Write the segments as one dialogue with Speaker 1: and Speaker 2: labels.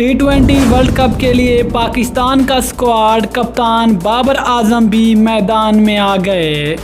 Speaker 1: टी20 world cup के लिए पाकिस्तान का स्क्वाड कप्तान बाबर आजम भी मैदान में आ गए।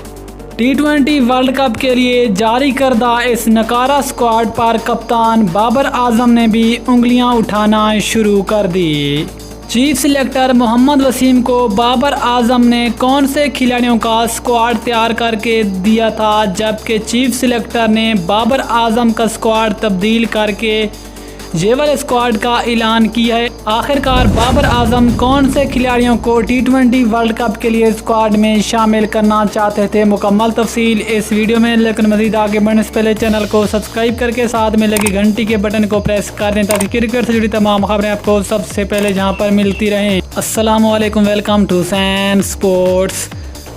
Speaker 1: टी20 वर्ल्ड कप के लिए जारी करदा इस नकारा स्क्वाड पर कप्तान बाबर आजम ने भी उंगलियां उठाना शुरू कर दी। चीफ सिलेक्टर मोहम्मद वसीम को बाबर आजम ने कौन से खिलाड़ियों का स्क्वाड तैयार करके दिया था, जबकि चीफ सिलेक्टर ने बाबर आजम का स्क्वाड तब्दील करके जेवल स्क्वाड का ऐलान किया है। आखिरकार बाबर आजम कौन से खिलाड़ियों को टी20 वर्ल्ड कप के लिए स्क्वाड में शामिल करना चाहते थे, मुकम्मल तफसील इस वीडियो में। लेकिन मज़ीद आगे बढ़ने से पहले चैनल को सब्सक्राइब करके साथ में लगी घंटी के बटन को प्रेस कर दें ताकि क्रिकेट से जुड़ी तमाम खबरें आपको सबसे पहले जहां पर मिलती रहें। अस्सलाम वालेकुम, वेलकम टू सैन स्पोर्ट्स।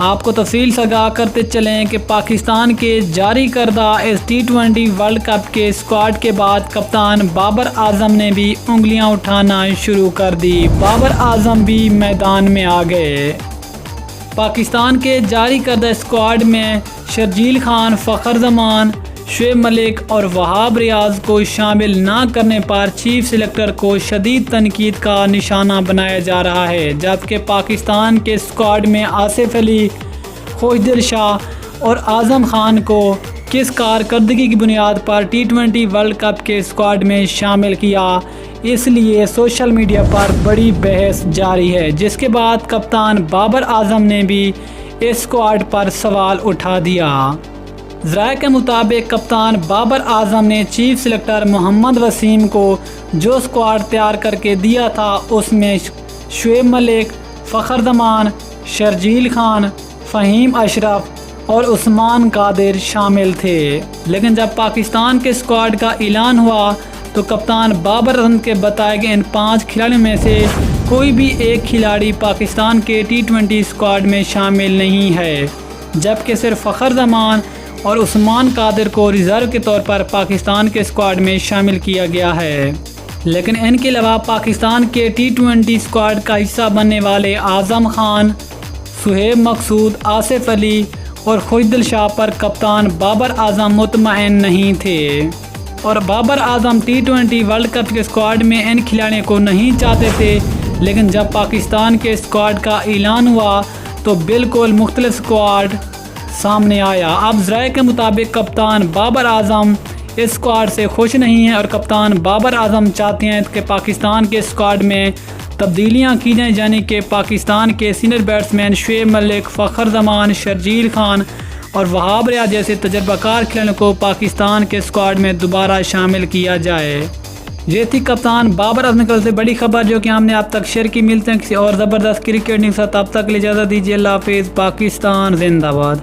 Speaker 1: आपको तफसील से आगाह करते चलें कि पाकिस्तान के जारी करदा इस टी20 वर्ल्ड कप के स्क्वाड के बाद कप्तान बाबर आजम ने भी उंगलियां उठाना शुरू कर दी। बाबर आजम भी मैदान में आ गए। पाकिस्तान के जारी करदा स्क्वाड में शर्जील खान, फ़खर जमान, शुएब मलिक और वहाब रियाज को शामिल ना करने पर चीफ सिलेक्टर को शदीद तनकीद का निशाना बनाया जा रहा है, जबकि पाकिस्तान के स्क्वाड में आसिफ अली, खुशदिल शाह और आज़म खान को किस कारकर्दगी की बुनियाद पर टी20 वर्ल्ड कप के स्क्वाड में शामिल किया, इसलिए सोशल मीडिया पर बड़ी बहस जारी है। जिसके बाद कप्तान बाबर आजम ने भी इस स्क्वाड पर सवाल उठा दिया। ज़राए के मुताबिक कप्तान बाबर आजम ने चीफ सिलेक्टर मोहम्मद वसीम को जो स्क्वाड तैयार करके दिया था उसमें शुएब मलिक, फ़खर जमान, शर्जील खान, फ़हीम अशरफ और उस्मान कादिर शामिल थे। लेकिन जब पाकिस्तान के स्क्वाड का ऐलान हुआ तो कप्तान बाबर आजम के बताए गए इन 5 खिलाड़ियों में से कोई भी एक खिलाड़ी पाकिस्तान के टी20 स्क्वाड में शामिल नहीं है, जबकि सिर्फ फ़खर जमान और उस्मान कादिर को रिज़र्व के तौर पर पाकिस्तान के स्क्वाड में शामिल किया गया है। लेकिन इनके अलावा पाकिस्तान के टी20 स्क्वाड का हिस्सा बनने वाले आज़म खान, सुहेब मकसूद, आसिफ अली और खुशदिल शाह पर कप्तान बाबर आजम मुतमईन नहीं थे और बाबर आजम टी20 वर्ल्ड कप के स्क्वाड में इन खिलाड़ियों को नहीं चाहते थे। लेकिन जब पाकिस्तान के स्क्वाड का ऐलान हुआ तो बिल्कुल मुख्तलिफ स्क्वाड सामने आया। अब ज़राए के मुताबिक कप्तान बाबर आजम इस स्क्वाड से खुश नहीं है और कप्तान बाबर आजम चाहते हैं कि पाकिस्तान के स्क्वाड में तब्दीलियां की जाएं, यानी कि पाकिस्तान के सीनियर बैट्समैन शुएब मलिक, फ़खर जमान, शर्जील खान और वहाब रियाज जैसे तजर्बाकार खिलाड़ियों को पाकिस्तान के स्क्वाड में दोबारा शामिल किया जाए। ये थी कप्तान बाबर आजम की तरफ से बड़ी खबर जो कि हमने आप तक शेयर की। मिलते हैं किसी और ज़बरदस्त क्रिकेट न्यूज़ के साथ, तब तक इजाज़त दीजिए। अल्लाह हाफ़िज़। पाकिस्तान जिंदाबाद।